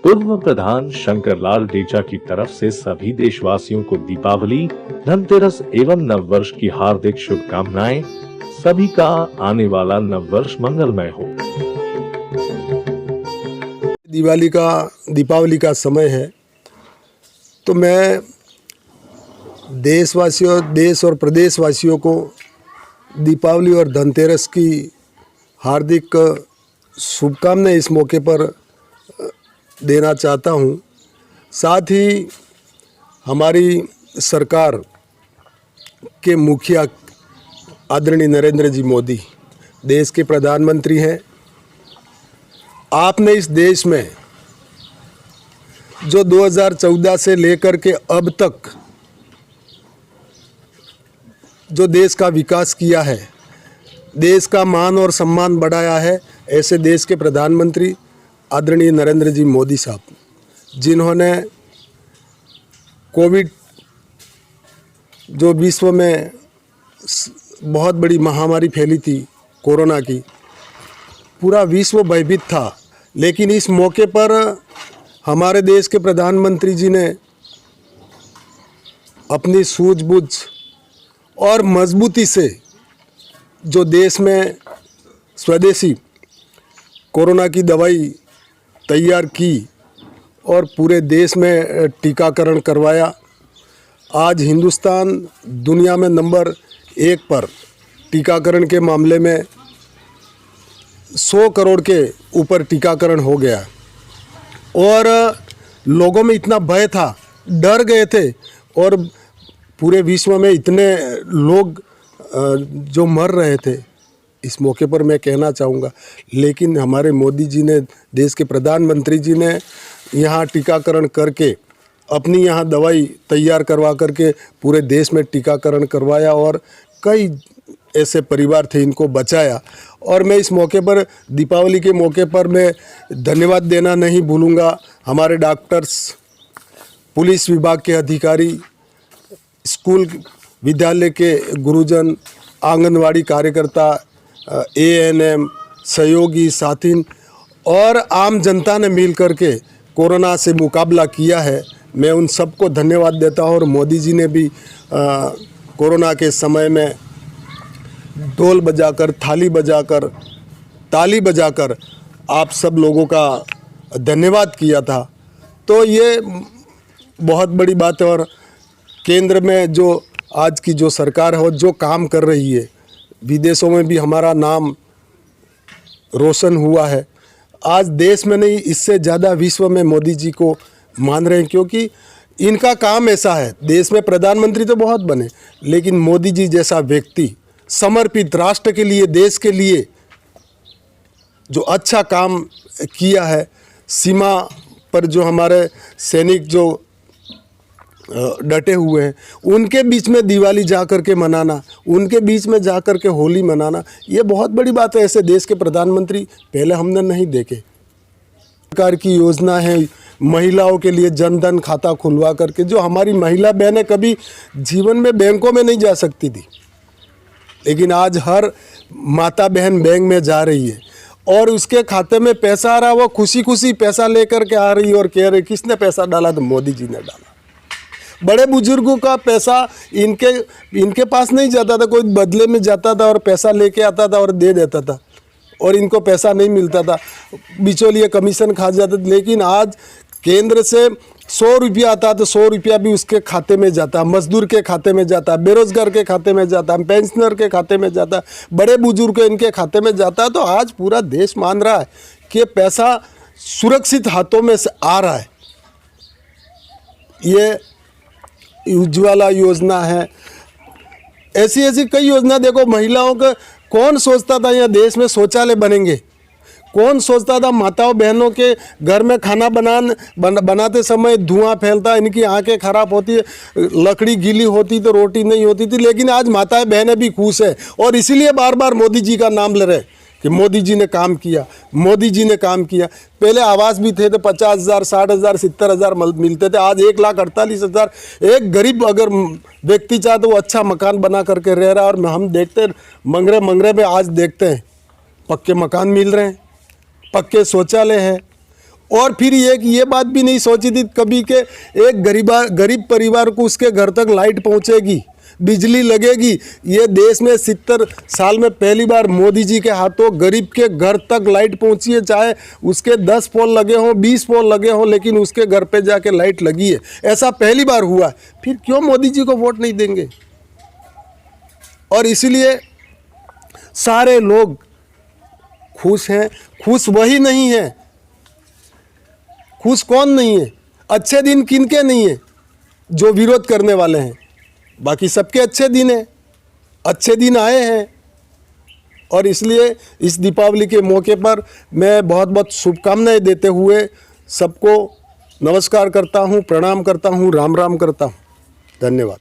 पूर्व प्रधान शंकरलाल डेचा की तरफ से सभी देशवासियों को दीपावली, धनतेरस एवं नववर्ष की हार्दिक शुभकामनाएं। सभी का आने वाला नववर्ष मंगलमय हो। दीपावली का समय है, तो मैं देश और प्रदेशवासियों को दीपावली और धनतेरस की हार्दिक शुभकामनाएं इस मौके पर देना चाहता हूं। साथ ही हमारी सरकार के मुखिया आदरणीय नरेंद्र जी मोदी देश के प्रधानमंत्री हैं। आपने इस देश में जो 2014 से लेकर के अब तक जो देश का विकास किया है, देश का मान और सम्मान बढ़ाया है, ऐसे देश के प्रधानमंत्री आदरणीय नरेंद्र जी मोदी साहब, जिन्होंने कोविड जो विश्व में बहुत बड़ी महामारी फैली थी कोरोना की, पूरा विश्व भयभीत था, लेकिन इस मौके पर हमारे देश के प्रधानमंत्री जी ने अपनी सूझबूझ और मजबूती से जो देश में स्वदेशी कोरोना की दवाई तैयार की और पूरे देश में टीकाकरण करवाया। आज हिंदुस्तान दुनिया में नंबर 1 पर टीकाकरण के मामले में 100 करोड़ के ऊपर टीकाकरण हो गया और लोगों में इतना भय था, डर गए थे और पूरे विश्व में इतने लोग जो मर रहे थे। इस मौके पर मैं कहना चाहूँगा, लेकिन हमारे मोदी जी ने, देश के प्रधानमंत्री जी ने यहाँ टीकाकरण करके अपनी यहाँ दवाई तैयार करवा करके पूरे देश में टीकाकरण करवाया और कई ऐसे परिवार थे इनको बचाया। और मैं इस मौके पर, दीपावली के मौके पर, मैं धन्यवाद देना नहीं भूलूँगा हमारे डॉक्टर्स, पुलिस विभाग के अधिकारी, स्कूल विद्यालय के गुरुजन, आंगनवाड़ी कार्यकर्ता, ANM, सहयोगी साथी और आम जनता ने मिल करके कोरोना से मुकाबला किया है। मैं उन सबको धन्यवाद देता हूँ। और मोदी जी ने भी कोरोना के समय में ढोल बजाकर, ताली बजाकर आप सब लोगों का धन्यवाद किया था। तो ये बहुत बड़ी बात है। और केंद्र में जो आज की जो सरकार है, वो जो काम कर रही है, विदेशों में भी हमारा नाम रोशन हुआ है। आज देश में नहीं, इससे ज़्यादा विश्व में मोदी जी को मान रहे हैं, क्योंकि इनका काम ऐसा है। देश में प्रधानमंत्री तो बहुत बने, लेकिन मोदी जी जैसा व्यक्ति समर्पित, राष्ट्र के लिए, देश के लिए जो अच्छा काम किया है, सीमा पर जो हमारे सैनिक जो डटे हुए हैं, उनके बीच में दिवाली जा कर के मनाना, उनके बीच में जा कर के होली मनाना, ये बहुत बड़ी बात है। ऐसे देश के प्रधानमंत्री पहले हमने नहीं देखे। सरकार की योजना है महिलाओं के लिए जनधन खाता खुलवा करके, जो हमारी महिला बहनें कभी जीवन में बैंकों में नहीं जा सकती थी, लेकिन आज हर माता बहन बैंक में जा रही है और उसके खाते में पैसा आ रहा है, वो खुशी खुशी पैसा लेकर के आ रही है और कह रही, किसने पैसा डाला? तो मोदी जी ने डाला। बड़े बुजुर्गों का पैसा इनके पास नहीं जाता था, कोई बदले में जाता था और पैसा लेके आता था और दे देता था, और इनको पैसा नहीं मिलता था, बिचौलिए कमीशन खा जाते थे। लेकिन आज केंद्र से 100 रुपया आता तो 100 रुपया भी उसके खाते में जाता, मजदूर के खाते में जाता, बेरोजगार के खाते में जाता, पेंशनर के खाते में जाता, बड़े बुजुर्ग इनके खाते में जाता। तो आज पूरा देश मान रहा है कि पैसा सुरक्षित हाथों में से आ रहा है। ये उज्ज्वला योजना है, ऐसी कई योजना। देखो, महिलाओं का कौन सोचता था यहाँ देश में शौचालय बनेंगे? कौन सोचता था माताओं बहनों के घर में खाना बनाते समय धुआं फैलता, इनकी आंखें खराब होती है, लकड़ी गीली होती तो रोटी नहीं होती थी। लेकिन आज माताएं बहनें भी खुश है और इसीलिए बार बार मोदी जी का नाम ले रहे कि मोदी जी ने काम किया, मोदी जी ने काम किया। पहले आवास भी थे तो 50,000, 60,000, 70,000 मिलते थे, आज 1,48,000। एक गरीब अगर व्यक्ति चाहे तो वो अच्छा मकान बना करके रह रहा है। और हम देखते हैं मंगरे में आज देखते हैं पक्के मकान मिल रहे हैं, पक्के शौचालय हैं और फिर ये बात भी नहीं सोची थी कभी के एक गरीब परिवार को उसके घर तक लाइट पहुंचेगी, बिजली लगेगी। ये देश में 70 साल में पहली बार मोदी जी के हाथों गरीब के घर तक लाइट पहुंची है, चाहे उसके 10 पोल लगे हों, 20 पोल लगे हों, लेकिन उसके घर पे जाके लाइट लगी है। ऐसा पहली बार हुआ है। फिर क्यों मोदी जी को वोट नहीं देंगे? और इसलिए सारे लोग खुश हैं। खुश वही नहीं है, खुश कौन नहीं है? अच्छे दिन किनके नहीं है? जो विरोध करने वाले हैं। बाकी सबके अच्छे दिन हैं, अच्छे दिन आए हैं। और इसलिए इस दीपावली के मौके पर मैं बहुत बहुत शुभकामनाएं देते हुए सबको नमस्कार करता हूं, प्रणाम करता हूं, राम राम करता हूं। धन्यवाद।